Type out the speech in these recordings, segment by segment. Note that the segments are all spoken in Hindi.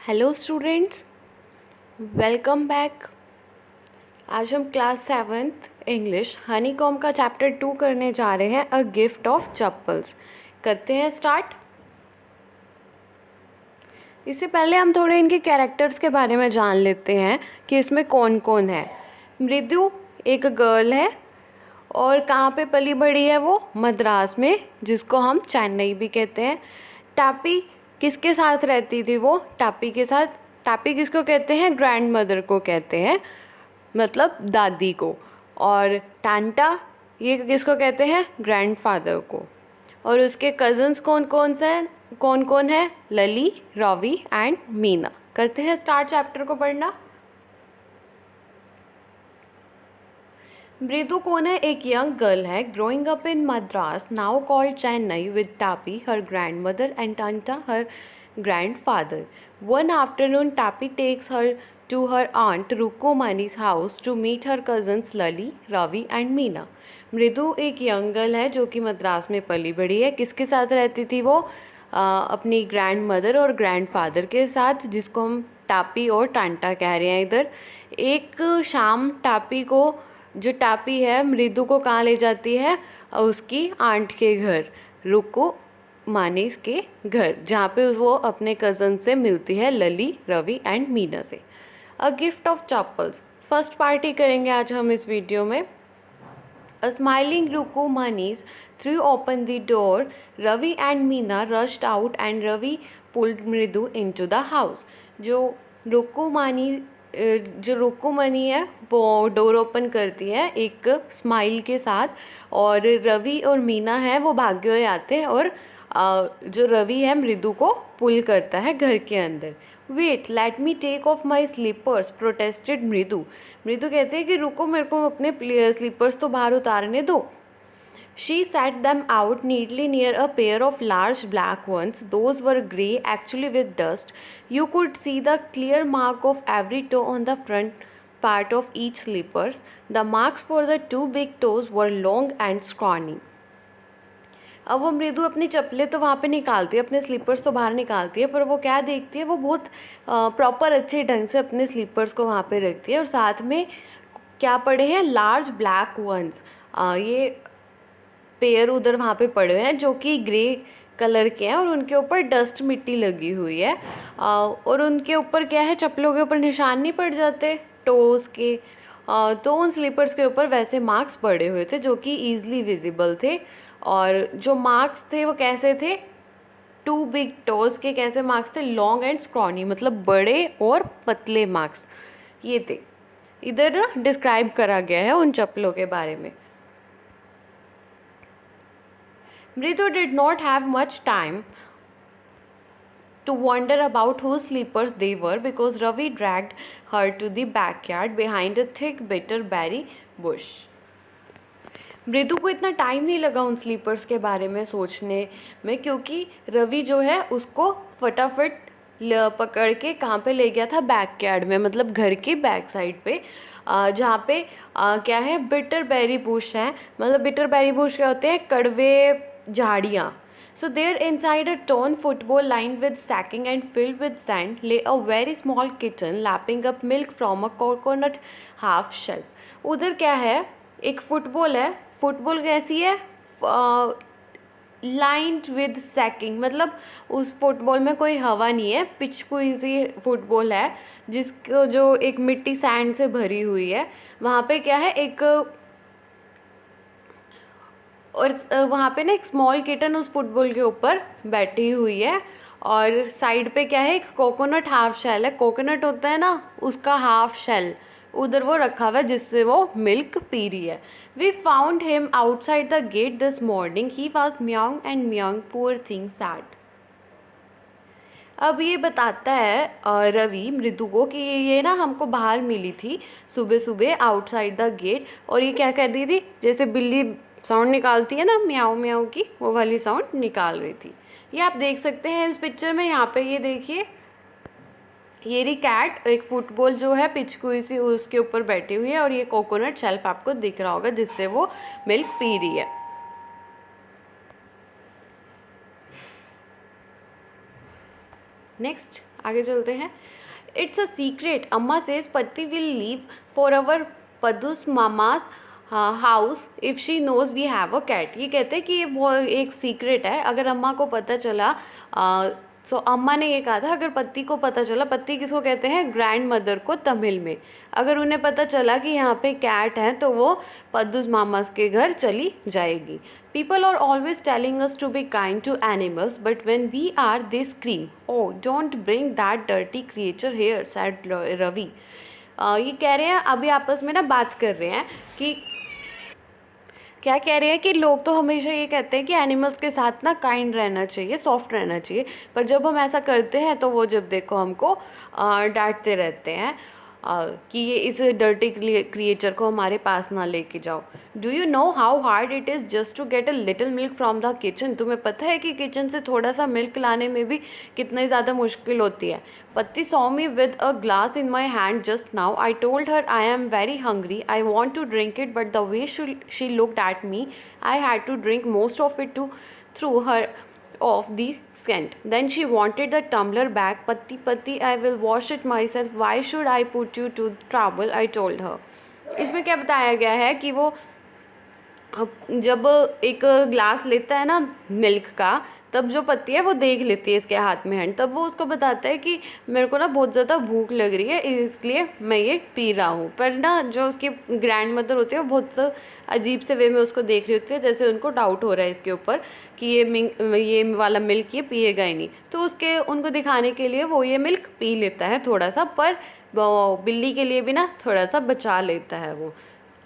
Hello students, welcome back. आज हम क्लास 7th इंग्लिश हनीकॉम का चैप्टर 2 करने जा रहे हैं, अ गिफ्ट ऑफ चप्पल्स। करते हैं स्टार्ट। इससे पहले हम थोड़े इनके कैरेक्टर्स के बारे में जान लेते हैं कि इसमें कौन कौन है। मृदु एक गर्ल है और कहाँ पे पली बड़ी है वो? मद्रास में, जिसको हम चेन्नई भी कहते हैं। टापी किसके साथ रहती थी वो? टापी के साथ। टापी किसको कहते हैं? ग्रैंड मदर को कहते हैं, मतलब दादी को। और टांटा ये किसको कहते हैं? ग्रैंडफादर को। और उसके कज़न्स कौन कौन है? लली, रवि एंड मीना। करते हैं स्टार्ट चैप्टर को पढ़ना। मृदु कौन है? एक यंग गर्ल है, growing up in Madras, now called Chennai, with टापी हर ग्रैंड मदर एंड टांटा her grandfather. One afternoon, Tappy takes her to her aunt Rukumani's house to meet her cousins Lali, Ravi and Meena. मृदु एक यंग गर्ल है जो कि मद्रास में पली बड़ी है। किसके साथ रहती थी वो? अपनी ग्रैंड मदर और ग्रैंडफादर के साथ, जिसको हम टापी और टांटा कह रहे हैं इधर। एक शाम जो टापी है मृदु को कहाँ ले जाती है? उसकी आंट के घर, रुको मानीस के घर, जहाँ पे वो अपने कज़न से मिलती है, लली, रवि एंड मीना से। A gift of chappals first party करेंगे आज हम इस वीडियो में। A smiling Rukmani threw open the door, Ravi and Meena rushed out and Ravi pulled Mridu into the house. जो रुकुमनी है वो डोर ओपन करती है एक स्माइल के साथ, और रवि और मीना है वो भागे हुए आते हैं, और जो रवि है मृदु को पुल करता है घर के अंदर। Wait let me take off my slippers, protested Mridu. Mridu कहते हैं कि रुको, मेरे को अपने स्लीपर्स तो बाहर उतारने दो। She set them out neatly near a pair of large black ones. Those were grey, actually with dust. You could see the clear mark of every toe on the front part of each slippers. The marks for the two big toes were long and scrawny. अब वो मृदु अपनी चप्पलें तो वहाँ पे निकालती है, अपने स्लीपर्स तो बाहर निकालती है, पर वो क्या देखती है? वो बहुत प्रॉपर अच्छे ढंग से अपने स्लीपर्स को वहाँ पे रखती है, और साथ में क्या पड़े हैं? Large black ones. ये पेयर उधर वहाँ पे पड़े हुए हैं जो कि ग्रे कलर के हैं, और उनके ऊपर डस्ट मिट्टी लगी हुई है। और उनके ऊपर क्या है? चप्पलों के ऊपर निशान नहीं पड़ जाते टोज़ के? तो उन स्लीपर्स के ऊपर वैसे मार्क्स पड़े हुए थे जो कि ईजिली विजिबल थे। और जो मार्क्स थे वो कैसे थे? टू बिग टोज़ के कैसे मार्क्स थे? लॉन्ग एंड स्क्रॉनी, मतलब बड़े और पतले मार्क्स ये थे। इधर ना डिस्क्राइब करा गया है उन चप्पलों के बारे में। Mridu did not have much time to wonder about whose slippers they were, because Ravi dragged her to the backyard behind a thick bitterberry bush. मृदु को इतना टाइम नहीं लगा उन स्लीपर्स के बारे में सोचने में, क्योंकि रवि जो है उसको फटाफट पकड़ के कहाँ पे ले गया था? बैकयार्ड में, मतलब घर के बैक साइड पे, जहाँ पे क्या है? बिटरबेरी बुश है। मतलब बिटरबेरी बुश क्या होते हैं? कड़वे झाड़ियाँ। So there inside a torn football lined with sacking and filled with sand lay a very small kitten lapping up milk from a coconut half shell. उधर क्या है? एक फुटबॉल है। फुटबॉल कैसी है? लाइंड विद सैकिंग, मतलब उस फुटबॉल में कोई हवा नहीं है, पिचकुई सी फुटबॉल है जिसको जो एक मिट्टी सैंड से भरी हुई है। वहाँ पे क्या है? एक और वहाँ पे ना एक स्मॉल किटन उस फुटबॉल के ऊपर बैठी हुई है, और साइड पे क्या है? एक कोकोनट हाफ शेल है। कोकोनट होता है ना, उसका हाफ शेल उधर वो रखा हुआ है जिससे वो मिल्क पी रही है। We found him outside the gate this morning, he was mewing and mewing, poor thing sad. अब ये बताता है रवि मृदु को कि ये ना हमको बाहर मिली थी सुबह सुबह आउटसाइड द गेट, और ये क्या कर रही थी? जैसे बिल्ली साउंड निकालती है ना, म्याऊ म्याऊ की, वो वाली साउंड निकाल रही थी। ये आप देख सकते हैं इस पिक्चर में। यहाँ पे ये देखिए, ये रही कैट, एक फुटबॉल जो है पिचकुई सी उसके ऊपर बैठी हुई है, और ये कोकोनट शेल्फ आपको दिख रहा होगा जिससे वो मिल्क पी रही है। नेक्स्ट आगे चलते हैं। It's a secret, Amma says Paati will leave for our Padu's Mama's house if she knows we have a cat. ये कहते हैं कि ये वो एक सीक्रेट है, अगर अम्मा को पता चला सो अम्मा ने ये कहा था अगर पति को पता चला, पति किसको कहते हैं, ग्रैंड मदर को तमिल में, अगर उन्हें पता चला कि यहाँ पे कैट है तो वो पद्दूस मामास के घर चली जाएगी। People are always telling us to be kind to animals but when we are they scream oh don't bring that dirty creature here said Ravi. ये कह रहे हैं, अभी आपस में ना बात कर रहे हैं कि क्या कह रहे हैं कि लोग तो हमेशा ये कहते हैं कि एनिमल्स के साथ ना काइंड रहना चाहिए, सॉफ्ट रहना चाहिए, पर जब हम ऐसा करते हैं तो वो जब देखो हमको डांटते रहते हैं कि ये इस डर्टी क्रिएचर को हमारे पास ना लेके जाओ। Do you know how hard it is just to get a little milk from the kitchen. तुम्हें पता है कि किचन से थोड़ा सा मिल्क लाने में भी कितनी ज़्यादा मुश्किल होती है। Patti saw me with a glass in my hand just now, I told her I am very hungry, I want to drink it but the way she looked at me I had to drink most of it too through her of the scent. Then she wanted the tumbler back. Patti, I will wash it myself. Why should I put you to trouble? I told her. इसमें क्या बताया गया है कि वो जब एक ग्लास लेता है ना मिल्क का, तब जो पत्ती है वो देख लेती है इसके हाथ में हैंड, तब वो उसको बताता है कि मेरे को ना बहुत ज़्यादा भूख लग रही है इसलिए मैं ये पी रहा हूँ। पर ना जो उसकी ग्रैंड मदर होती है वो बहुत सा अजीब से वे में उसको देख रही होती है, जैसे उनको डाउट हो रहा है इसके ऊपर कि ये वाला मिल्क ये पिएगा ही नहीं, तो उसके उनको दिखाने के लिए वो ये मिल्क पी लेता है थोड़ा सा, पर बिल्ली के लिए भी ना थोड़ा सा बचा लेता है वो।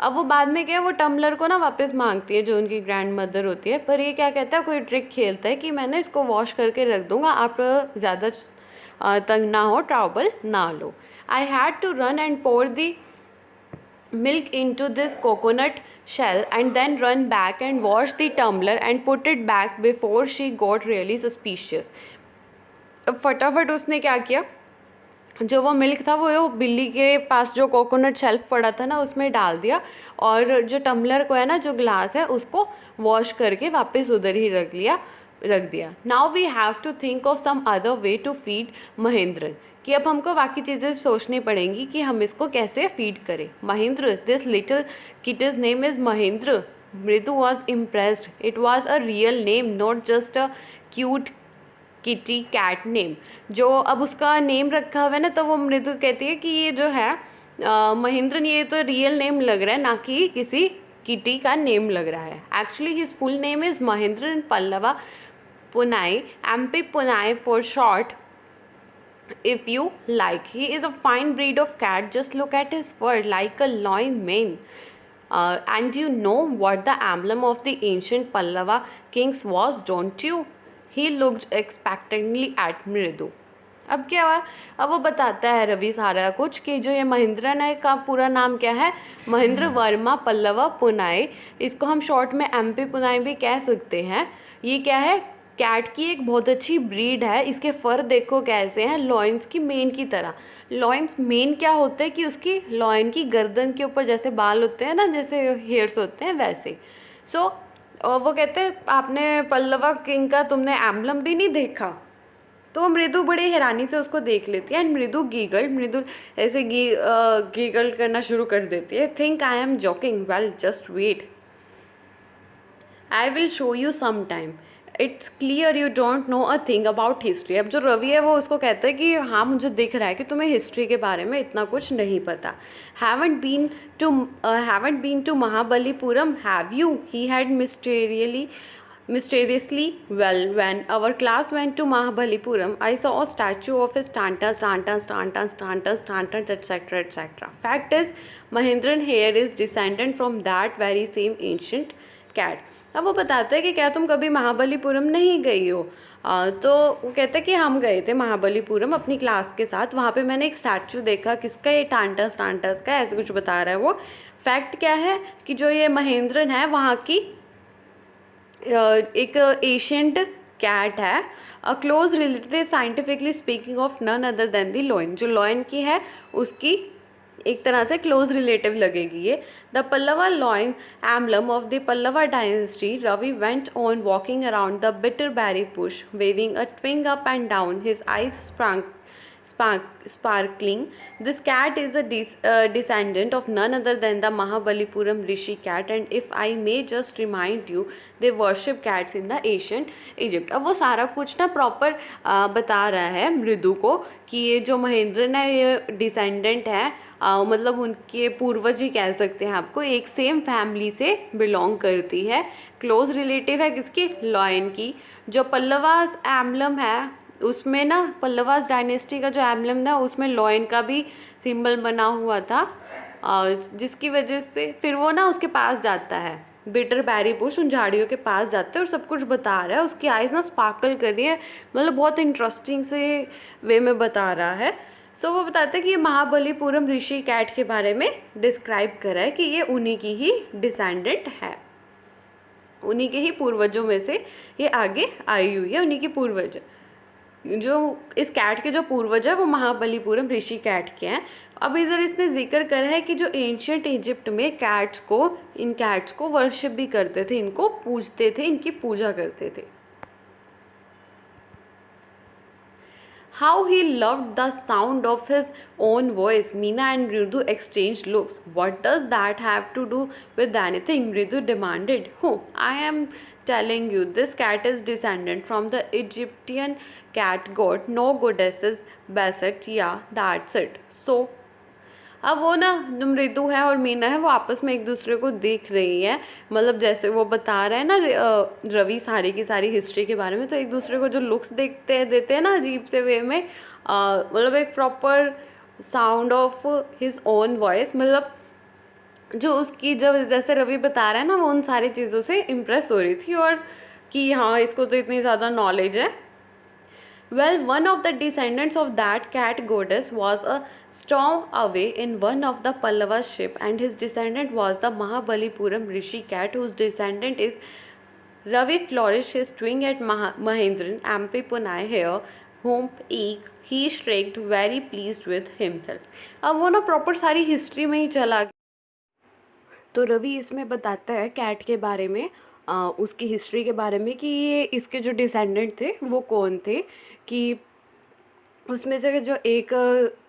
अब वो बाद में क्या है, वो टम्बलर को ना वापस मांगती है जो उनकी ग्रैंड मदर होती है, पर ये क्या कहता है, कोई ट्रिक खेलता है कि मैंने इसको वॉश करके रख दूँगा, आप ज़्यादा तंग ना हो, ट्रबल ना लो। I had to run and pour the milk into this coconut shell and then run back and wash the tumbler and put it back before she got really suspicious। अब फटाफट उसने क्या किया, जो वो मिल्क था वो बिल्ली के पास जो कोकोनट शेल्फ पड़ा था ना उसमें डाल दिया, और जो टम्बलर को है ना जो ग्लास है उसको वॉश करके वापस उधर ही रख दिया। Now we have to think of some other way to feed Mahendran, कि अब हमको बाकी चीज़ें सोचनी पड़ेंगी कि हम इसको कैसे फीड करें। Mahendra, this little kit's name is Mahendra. Mridu was impressed, it was a real name not just a cute kitty cat name. जो अब उसका नेम रखा हुआ है ना, तो वो मृदु कहती है कि ये जो है महेंद्रन, ये तो रियल नेम लग रहा है ना कि किसी किटी का नेम लग रहा है। Actually his full name is Mahendran Pallava पुनाई, MP पुनाई for short if you like. He is a fine breed of cat, just look at his fur like a lion mane. And you know what the emblem of the ancient Pallava kings was, don't you? He looked expectantly at Mridu. अब क्या हुआ, अब वो बताता है रवि सारा कुछ कि जो ये महेंद्रन है का पूरा नाम क्या है, महेंद्र वर्मा पल्लवा पुनाई, इसको हम शॉर्ट में MP पुनाई भी कह सकते हैं। ये क्या है, कैट की एक बहुत अच्छी ब्रीड है, इसके फर देखो कैसे हैं, लॉयंस की मेन की तरह। लॉयंस मेन क्या होता है कि उसकी लॉयन की गर्दन के ऊपर जैसे बाल होते हैं ना, जैसे हेयर्स होते हैं वैसे। सो वो कहते हैं आपने पल्लवा किंग का तुमने एम्बलम भी नहीं देखा। तो मृदु बड़े हैरानी से उसको देख लेती है एंड मृदु ऐसे गीगल करना शुरू कर देती है। Think I am joking, well just wait, I will show you some time, it's clear you don't know a thing about history. अब जो रवि है वो उसको कहता है कि हाँ मुझे दिख रहा है कि तुम्हें हिस्ट्री के बारे में इतना कुछ नहीं पता। Haven't been to Mahabalipuram, have you? He had mysteriously, well, when our class went to Mahabalipuram, I saw a statue of his tantas, etc. Fact is, Mahendran here is descendant from that very same ancient cat. अब वो बताता है कि क्या तुम कभी महाबलीपुरम नहीं गई हो? तो वो कहता है कि हम गए थे महाबलीपुरम अपनी क्लास के साथ, वहाँ पे मैंने एक स्टैचू देखा, किसका, ये टांटस का, ऐसे कुछ बता रहा है वो। फैक्ट क्या है कि जो ये महेंद्रन है वहाँ की एक एशियंट कैट है, a close relative scientifically speaking of none other than the lion. जो लॉयन की है उसकी एक तरह से क्लोज रिलेटिव लगेगी ये। The Pallava lion emblem of the Pallava dynasty, Ravi went on walking around the bitter berry bush, waving a twig up and down, his eyes sparkling. This cat is a descendant of none other than the Mahabalipuram Rishi cat, and if I may just remind you, they worship cats in the ancient Egypt. अब वो सारा कुछ ना प्रॉपर बता रहा है मृदु को कि ये जो महेंद्रन है ये डिसेंडेंट है, मतलब उनके पूर्वज ही कह सकते हैं आपको, एक सेम फैमिली से बिलोंग करती है, क्लोज रिलेटिव है किसकी, लॉयन की। जो पल्लवास एम्बलम है उसमें ना, पल्लवास डायनेस्टी का जो एम्बलम था उसमें लॉयन का भी सिंबल बना हुआ था, जिसकी वजह से फिर वो ना उसके पास जाता है, बिटर बैरी बुश, उन झाड़ियों के पास जाते हैं और सब कुछ बता रहा है। उसकी आइज़ ना स्पार्कल कर रही है, मतलब बहुत इंटरेस्टिंग से वे में बता रहा है। सो वो बताते हैं कि ये महाबलीपुरम ऋषि कैट के बारे में डिस्क्राइब कर रहा है कि ये उन्हीं की ही डिसेंडेंट है, उन्हीं के ही पूर्वजों में से ये आगे आई हुई है, उन्हीं की पूर्वज। जो इस कैट के जो पूर्वज है वो महाबलीपुरम ऋषि कैट के हैं। अब इधर इसने जिक्र करा है कि जो एंशियंट इजिप्ट में इन कैट्स को वर्शिप भी करते थे, इनको पूजते थे, इनकी पूजा करते थे। How he loved the sound of his own voice. Meena and Mridu exchanged looks. What does that have to do with anything? Mridu demanded. Oh, I am telling you, this cat is descendant from the Egyptian cat god, no goddesses, Basset. Yeah, that's it. So, अब वो ना जो मृदु है और मीना है वो आपस में एक दूसरे को देख रही है, मतलब जैसे वो बता रहे हैं ना रवि सारी की सारी हिस्ट्री के बारे में, तो एक दूसरे को जो लुक्स देते हैं ना अजीब से वे में, मतलब एक proper sound of his own voice, मतलब जो उसकी जब जैसे रवि बता रहा है ना वो उन सारी चीज़ों से इम्प्रेस हो रही थी और कि हाँ इसको तो इतनी ज़्यादा नॉलेज है। Well, one of the descendants of that cat goddess was a storm away in one of the Pallava ship, and his descendant was the Mahabalipuram Rishi cat, whose descendant is Ravi flourished his twin at Mahendran, MP Punai here, whom he shrieked, very pleased with himself. अब वो ना प्रॉपर सारी हिस्ट्री में ही चला गया। तो रवि इसमें बताता है कैट के बारे में, उसकी हिस्ट्री के बारे में कि ये इसके जो डिसेंडेंट थे वो कौन थे, कि उसमें से जो एक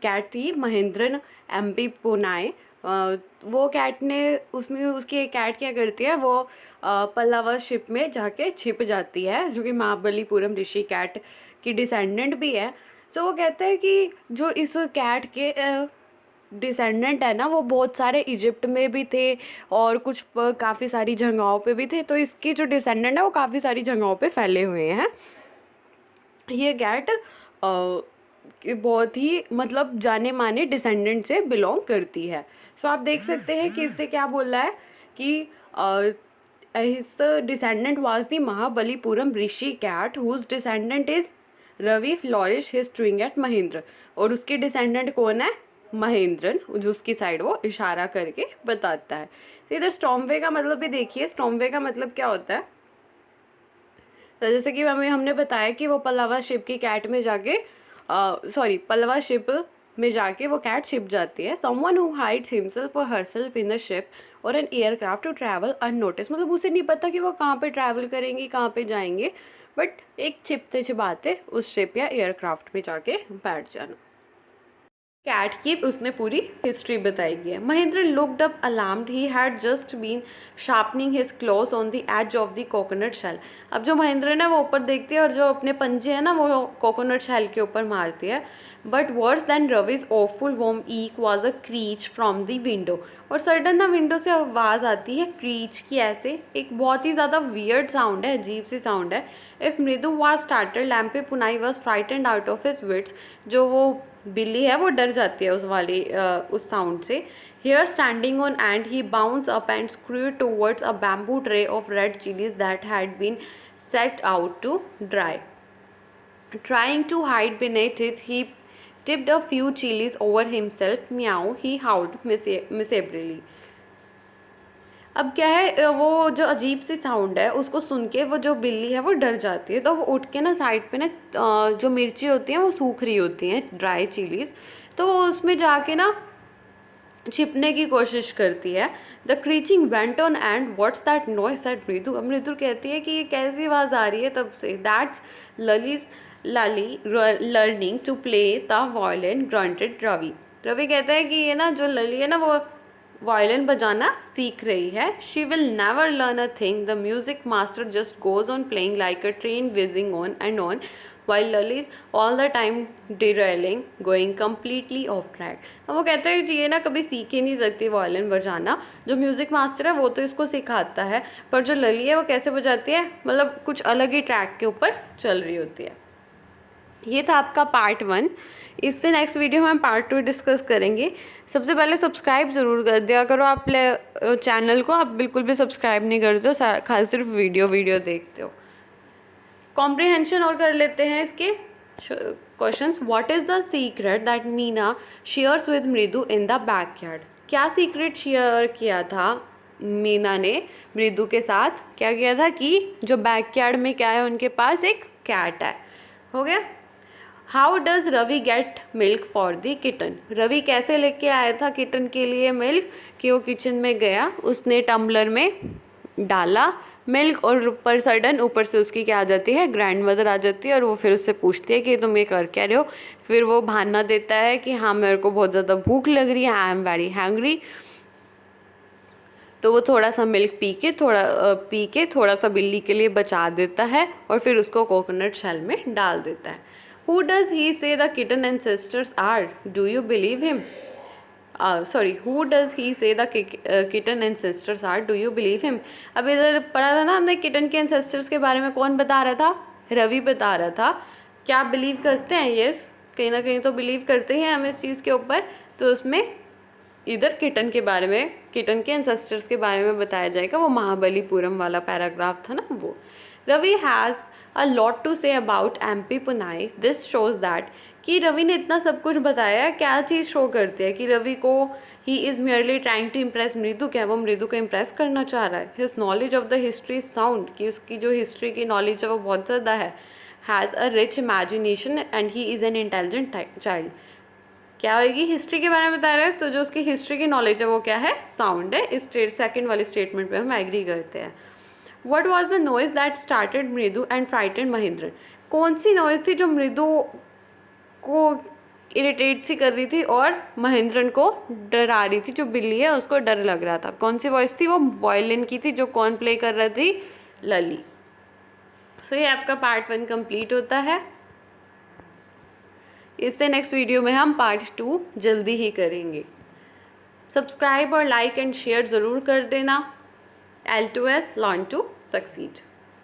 कैट थी महेंद्रन MP पुनाई, वो कैट ने उसमें उसकी एक कैट क्या करती है, वो पल्लवा शिप में जाके छिप जाती है, जो कि महाबलीपुरम ऋषि कैट की डिसेंडेंट भी है। तो वो कहते हैं कि जो इस कैट के डिसेंडेंट है ना वो बहुत सारे इजिप्ट में भी थे और कुछ काफ़ी सारी जगहों पे भी थे, तो इसकी जो डिसेंडेंट है वो काफ़ी सारी जगहों पे फैले हुए हैं। ये कैट बहुत ही मतलब जाने माने डिसेंडेंट से बिलोंग करती है। सो आप देख सकते हैं कि इससे क्या बोल रहा है कि his descendant was the Mahabalipuram rishi cat whose descendant is Ravi flourish his twin at Mahendra, और उसके डिसेंडेंट कौन है, महेंद्रन, जो उसकी साइड वो इशारा करके बताता है। तो इधर स्टॉर्मवे का मतलब भी देखिए, स्टॉर्मवे का मतलब क्या होता है, तो जैसे कि हमने बताया कि वो पल्लवा शिप की कैट में जाके पल्लवा शिप में जाके वो कैट छिप जाती है। Someone who hides himself or herself in the ship or an aircraft to travel unnoticed, मतलब उसे नहीं पता कि वो कहाँ पे ट्रैवल करेंगी, कहाँ पे जाएंगे, बट एक छिपते छिपाते उस शिप या एयरक्राफ्ट में जाके बैठ जाना। कैट की उसने पूरी हिस्ट्री बताई गई है। Mahendra looked up alarmed, he had just been sharpening his claws on the edge of the coconut shell. अब जो महेंद्र है वो ऊपर देखती है और जो अपने पंजे हैं ना वो कोकोनट शेल के ऊपर मारती है। But worse than Ravi's awful warm eek was a creak from the window, और सडन ना विंडो से आवाज़ आती है क्रीच की, ऐसे एक बहुत ही ज़्यादा वियर्ड साउंड है, अजीब सी साउंड है। If Mridu was startled Lampe Punai was frightened out of his wits, जो वो बिल्ली है वो डर जाती है उस साउंड से। Here standing on end, he bounced up and scurried towards a bamboo tray of red chilies that had been set out to dry. Trying to hide beneath it, he tipped a few chilies over himself. Meow, he howled miserably. अब क्या है, वो जो अजीब सी साउंड है उसको सुन के वो जो बिल्ली है वो डर जाती है, तो वो उठ के ना साइड पे ना जो मिर्ची होती हैं वो सूख रही होती हैं, ड्राई चिलीज़, तो वो उसमें जाके ना छिपने की कोशिश करती है। The creaking went on and what's that noise at Mridu. अब मृदु कहती है कि ये कैसी आवाज़ आ रही है तब से। That's Lali learning to play the violin granted Ravi. Ravi कहता है कि ये ना जो लली है ना वो वायलिन बजाना सीख रही है। She will never learn a thing, the music master just goes on playing like a train whizzing on and on while Lally is all the time derailing, going completely off track। अब वो कहता है कि ये ना कभी सीख ही नहीं सकती वायलिन बजाना, जो म्यूज़िक मास्टर है वो तो इसको सिखाता है, पर जो लली है वो कैसे बजाती है, मतलब कुछ अलग ही ट्रैक के ऊपर चल रही होती है। ये था आपका पार्ट 1। इससे नेक्स्ट वीडियो में हम पार्ट 2 डिस्कस करेंगे। सबसे पहले सब्सक्राइब ज़रूर कर दिया करो आप चैनल को। आप बिल्कुल भी सब्सक्राइब नहीं करते हो, खास सिर्फ वीडियो देखते हो। कॉम्प्रिहेंशन और कर लेते हैं इसके questions. What is the secret that Meena shares with मृदु इन द बैकयार्ड। क्या सीक्रेट शेयर किया था मीना ने मृदु के साथ? क्या किया था कि जो बैकयार्ड में क्या है, उनके पास एक कैट है। हो गया। How does Ravi get milk for the kitten. Ravi कैसे लेके आया था किटन के लिए मिल्क? कि वो किचन में गया, उसने टम्बलर में डाला मिल्क और ऊपर से उसकी क्या आ जाती है, ग्रैंड मदर आ जाती है और वो फिर उससे पूछती है कि तुम ये कर क्या रहे हो। फिर वो बहाना देता है कि हाँ मेरे को बहुत ज़्यादा भूख लग रही है, आई एम वेरी हैंग्री। तो वो थोड़ा सा मिल्क पी के थोड़ा सा बिल्ली के लिए बचा देता है और फिर उसको कोकोनट शेल में डाल देता है। Who does he say the kitten ancestors are? Do you believe him? Who does he say the kitten ancestors are? Do you believe him? अब इधर पढ़ा था ना हमने किटन के ancestors के बारे में, कौन बता रहा था? रवि बता रहा था। क्या आप बिलीव करते हैं? यस, कहीं ना कहीं तो बिलीव करते हैं हम इस चीज़ के ऊपर। तो उसमें इधर किटन के बारे में, किटन के एंसेस्टर्स के बारे में बताया जाएगा। वो महाबलीपुरम वाला पैराग्राफ था ना वो। Ravi has a lot to say about MP Punai. This shows that कि रवि ने इतना सब कुछ बताया, क्या चीज़ शो करती है कि रवि को he is merely trying to impress Mridu. क्या वो मृदु को इम्प्रेस करना चाह रहा है? His knowledge of the history is sound, कि उसकी जो हिस्ट्री की नॉलेज है वो बहुत ज़्यादा है। Has a rich imagination and he is an intelligent child. क्या होगी? हिस्ट्री के बारे में बता रहा है, तो जो उसकी हिस्ट्री की नॉलेज है वो क्या है? साउंड है। इस सेकेंड वाली स्टेटमेंट पे हम एग्री करते हैं। What was the noise that started मृदु and frightened महेंद्रन। कौन सी नॉइज़ थी जो मृदु को इरिटेट सी कर रही थी और महेंद्रन को डरा रही थी? जो बिल्ली है उसको डर लग रहा था। कौन सी वॉइस थी? वो वायलिन की थी। जो कौन प्ले कर रही थी? लली। सो ये आपका पार्ट 1 कंप्लीट होता है। इससे नेक्स्ट वीडियो में हम पार्ट 2 जल्दी ही करेंगे। सब्सक्राइब और लाइक एंड शेयर ज़रूर कर देना। L2S, learn to succeed।